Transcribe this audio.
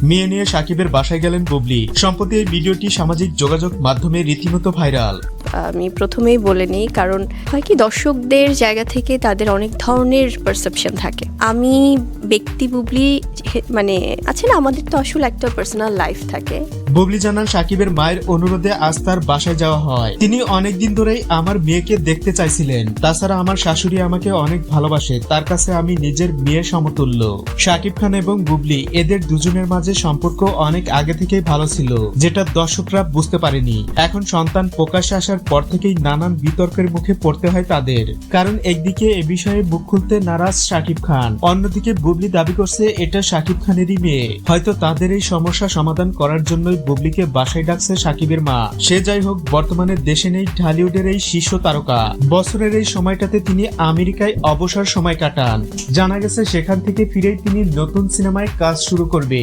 মেয়ে নিয়ে সাকিবের বাসায় গেলেন বুবলি। সম্প্রতি এই ভিডিওটি সামাজিক যোগাযোগ মাধ্যমে রীতিমতো ভাইরাল। আমি প্রথমেই বলে নিই, কারণ হয় কি দর্শকদের জায়গা থেকে তাদের অনেক ধরনের পারসেপশন থাকে। আমি ব্যক্তি বুবলি মানে আছে না, আমাদের তো আসলে একটা পার্সোনাল লাইফ থাকে। বুবলি জানান, সাকিবের মায়ের অনুরোধে আজ তার বাসায় যাওয়া হয়। তিনি অনেকদিন ধরেই আমার মেয়েকে দেখতে চাইছিলেন। তাছাড়া আমার শাশুড়ি আমাকে অনেক ভালোবাসে, তার কাছে আমি নিজের মেয়ের সমতুল্য। সাকিব খান এবং বুবলি এদের দুজনের মাঝে সম্পর্ক অনেক আগে থেকেই ভালো ছিল, যেটা দর্শকরা বুঝতে পারেনি। এখন সন্তান প্রকাশ্যে আসার পর থেকেই নানান বিতর্কের মুখে পড়তে হয় তাদের। কারণ একদিকে এ বিষয়ে মুখ খুলতে নারাজ সাকিব খান, অন্যদিকে বুবলি দাবি করছে এটা সাকিব খানেরই মেয়ে। হয়তো তাদের এই সমস্যা সমাধান করার জন্যই বুবলিকে বাসায় ডাকছে সাকিবের মা। সে যাই হোক, বর্তমানে দেশে নেই ঢালিউডের এই শীর্ষ তারকা। বছরের এই সময়টাতে তিনি আমেরিকায় অবসর সময় কাটান। জানা গেছে সেখান থেকে ফিরেই তিনি নতুন সিনেমায় কাজ শুরু করবে।